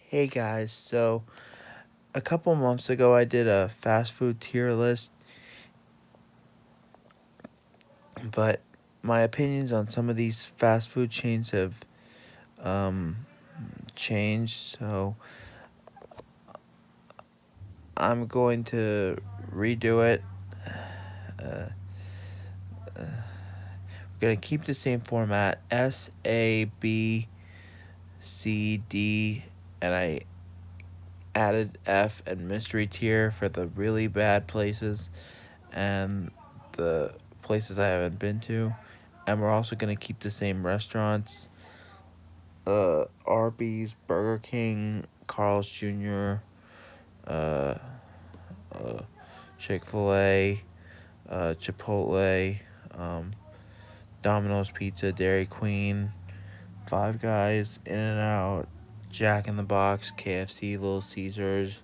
Hey guys, so a couple months ago I did a fast food tier list, but my opinions on some of these fast food chains have um, changed, so I'm going to redo it. Uh, we're going to keep the same format S, A, B, C, D, and I added F and mystery tier for the really bad places and the places I haven't been to. And we're also going to keep the same restaurants: Arby's, Burger King, Carl's Jr., uh, uh, Chick-fil-A, Chipotle, um, Domino's Pizza, Dairy Queen, Five Guys, In-N-Out, Jack in the Box, KFC, Little Caesars,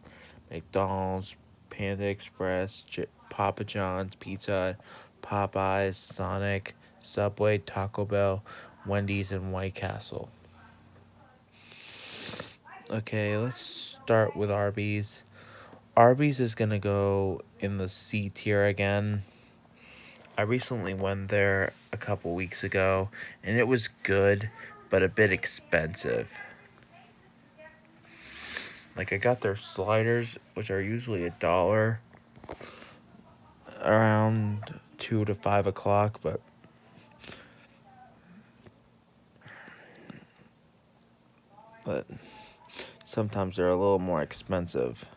McDonald's, Panda Express, Papa John's, Pizza Hut, Popeyes, Sonic, Subway, Taco Bell, Wendy's, and White Castle. Okay, let's start with Arby's. Arby's is gonna go in the C tier again. I recently went there a couple weeks ago, and it was good, but a bit expensive. Like, I got their sliders, which are usually $1, around 2 to 5 o'clock, but sometimes they're a little more expensive.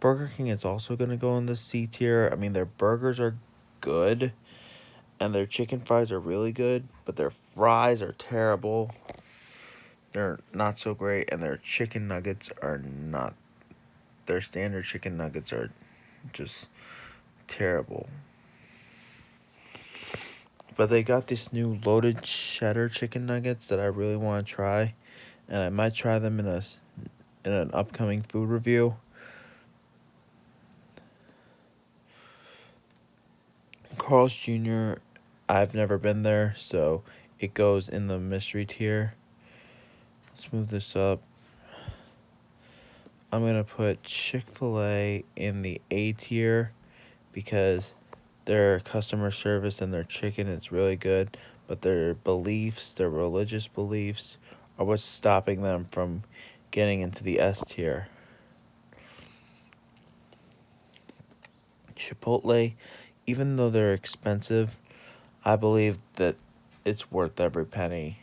Burger King is also going to go in the C tier. I mean, their burgers are good, and their chicken fries are really good, but their fries are terrible. They're not so great, and their chicken nuggets are not. Their standard chicken nuggets are just terrible. But they got this new loaded cheddar chicken nuggets that I really want to try, and I might try them in an upcoming food review. Carl's Jr., I've never been there, so it goes in the mystery tier. Let's move this up. I'm going to put Chick-fil-A in the A tier because their customer service and their chicken is really good, but their beliefs, their religious beliefs, are what's stopping them from getting into the S tier. Chipotle, even though they're expensive, I believe that it's worth every penny.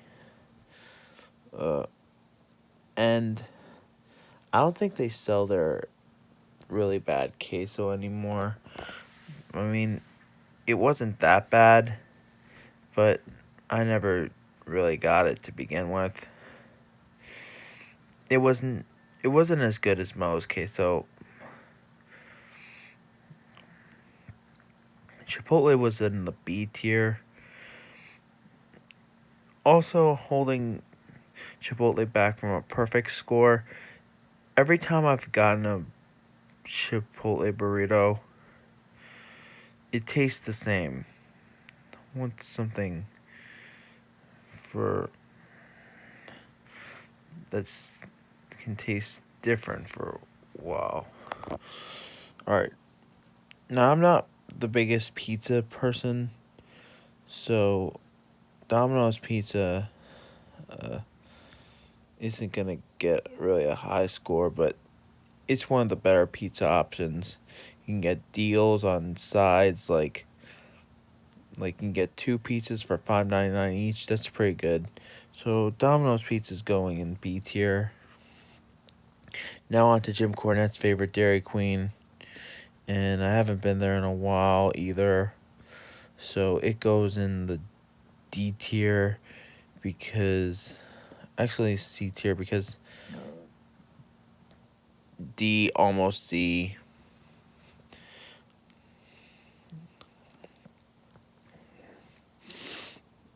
And I don't think they sell their really bad queso anymore. I mean, it wasn't that bad, but I never really got it to begin with. It wasn't as good as Moe's queso. Chipotle was in the B tier. Also holding Chipotle back from a perfect score. Every time I've gotten a Chipotle burrito, it tastes the same. I want something for that's can taste different for a while. Alright. Now, I'm not the biggest pizza person, so Domino's Pizza isn't going to get really a high score, but it's one of the better pizza options. You can get deals on sides, you can get 2 pizzas for $5.99 each. That's pretty good. So Domino's Pizza is going in B tier. Now on to Jim Cornette's favorite, Dairy Queen, and I haven't been there in a while either. So it goes in the D tier because, actually C tier because D almost C.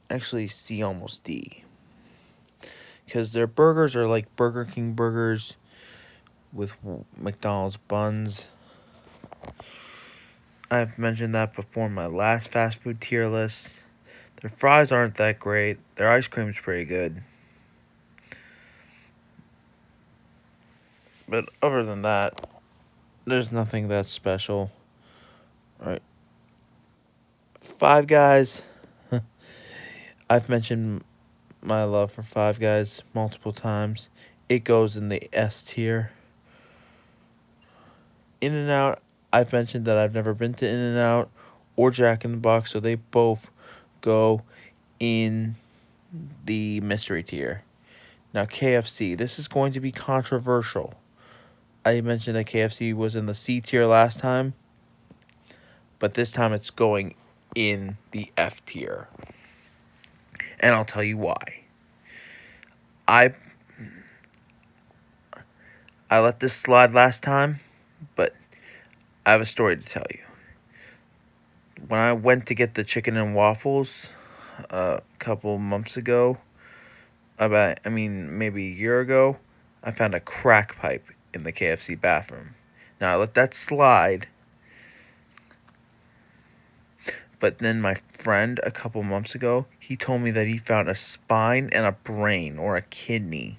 Actually C almost D. Because their burgers are like Burger King burgers with McDonald's buns. I've mentioned that before in my last fast food tier list. Their fries aren't that great. Their ice cream's pretty good. But other than that, there's nothing that special. All right. Five Guys. I've mentioned my love for Five Guys multiple times. It goes in the S tier. In and Out, I've mentioned that I've never been to In and Out or Jack in the Box, so they both go in the mystery tier. Now, KFC, this is going to be controversial. I mentioned that KFC was in the C tier last time, but this time it's going in the F tier. And I'll tell you why. I I let this slide last time, but I have a story to tell you. When I went to get the chicken and waffles a couple months ago, maybe a year ago, I found a crack pipe in the KFC bathroom. Now I let that slide, but then my friend a couple months ago, he told me that he found a spine and a brain or a kidney.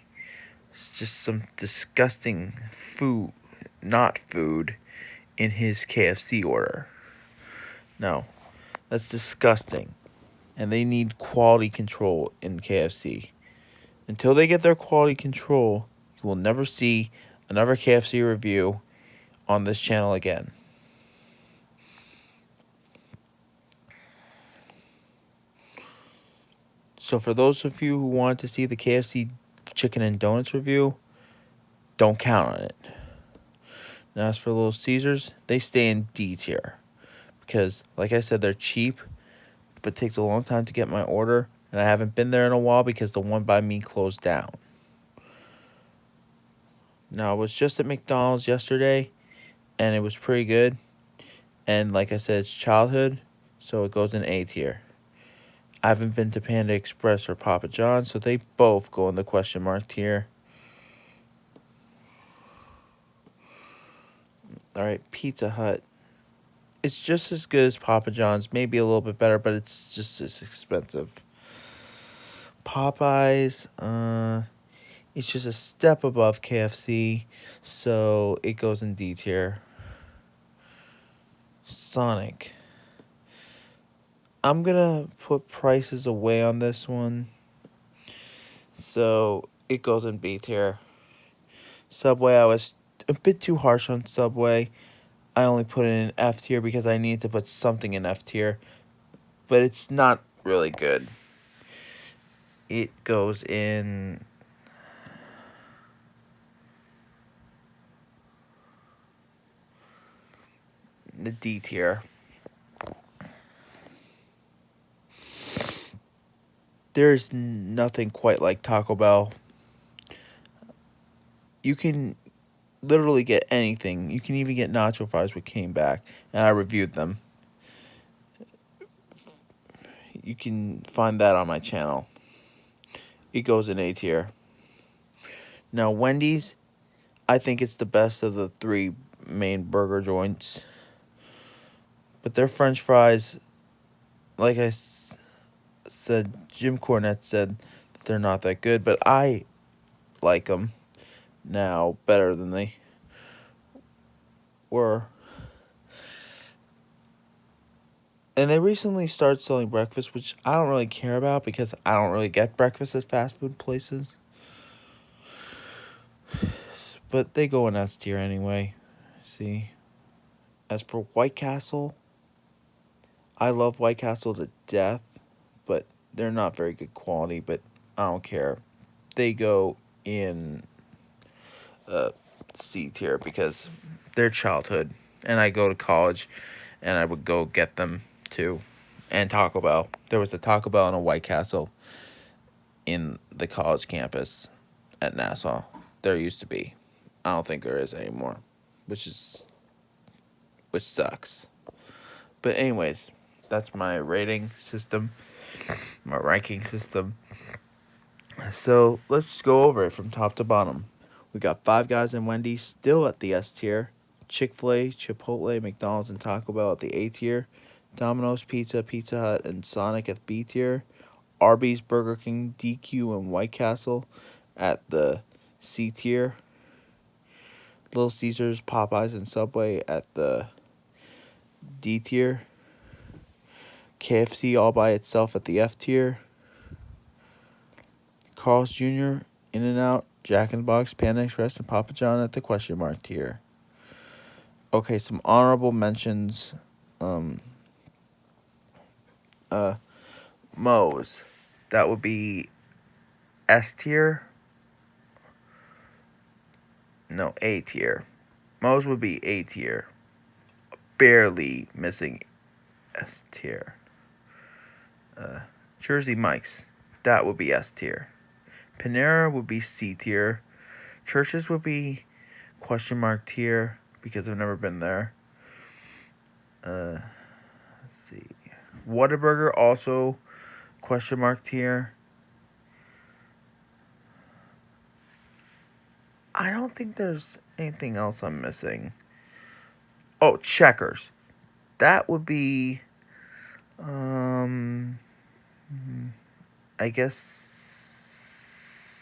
It's just some disgusting food, not food, in his KFC order. No, that's disgusting. And they need quality control in KFC. Until they get their quality control, you will never see another KFC review on this channel again. So for those of you who want to see the KFC chicken and donuts review, don't count on it. Now as for Little Caesars, they stay in D tier. Because, like I said, they're cheap, but it takes a long time to get my order. And I haven't been there in a while because the one by me closed down. Now, I was just at McDonald's yesterday, and it was pretty good. And like I said, it's childhood, so it goes in A tier. I haven't been to Panda Express or Papa John's, so they both go in the question mark tier. Alright, Pizza Hut. It's just as good as Papa John's, maybe a little bit better, but it's just as expensive. Popeyes, it's just a step above KFC, so it goes in D tier. Sonic. I'm gonna put prices away on this one, so it goes in B tier. Subway, I was a bit too harsh on Subway. I only put it in F tier because I needed to put something in F tier, but it's not really good. It goes in the D tier. There's nothing quite like Taco Bell. You can literally get anything. You can even get nacho fries, which came back, and I reviewed them. You can find that on my channel. It goes in A tier. Now, Wendy's, I think it's the best of the three main burger joints. But their french fries, like I said, Jim Cornette said that they're not that good, but I like them now better than they were. And they recently started selling breakfast, which I don't really care about because I don't really get breakfast at fast food places. But they go in S tier anyway. See. As for White Castle, I love White Castle to death, but they're not very good quality, but I don't care. They go in C tier because they're childhood. And I go to college and I would go get them too. And Taco Bell. There was a Taco Bell and a White Castle in the college campus at Nassau. There used to be. I don't think there is anymore, which sucks. But anyways, that's my rating system, my ranking system. So let's go over it from top to bottom. We got Five Guys and Wendy's still at the S tier. Chick-fil-A, Chipotle, McDonald's, and Taco Bell at the A tier. Domino's Pizza, Pizza Hut, and Sonic at B tier. Arbys, Burger King, DQ, and White Castle at the C tier. Little Caesars, Popeyes, and Subway at the D tier. KFC all by itself at the F tier. Carl's Jr., In-N-Out, Jack in the Box, Panda Express, and Papa John at the question mark tier. Okay, some honorable mentions. Moe's. That would be S tier. No, A tier. Moe's would be A tier. Barely missing S tier. Jersey Mike's. That would be S tier. Panera would be C tier. Church's would be question mark tier because I've never been there. Let's see. Whataburger also question mark tier. I don't think there's anything else I'm missing. Oh, Checkers. That would be I guess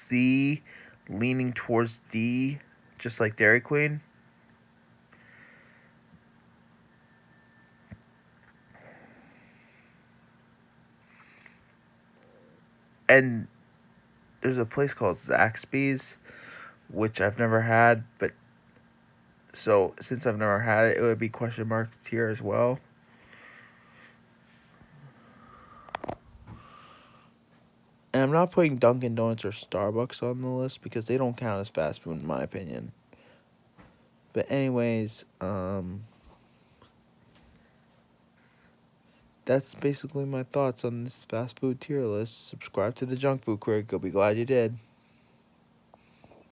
C, leaning towards D, just like Dairy Queen. And there's a place called Zaxby's, which I've never had, but so since I've never had it, it would be question mark tier as well. And I'm not putting Dunkin' Donuts or Starbucks on the list because they don't count as fast food in my opinion. But anyways, that's basically my thoughts on this fast food tier list. Subscribe to the Junk Food Critic. You'll be glad you did.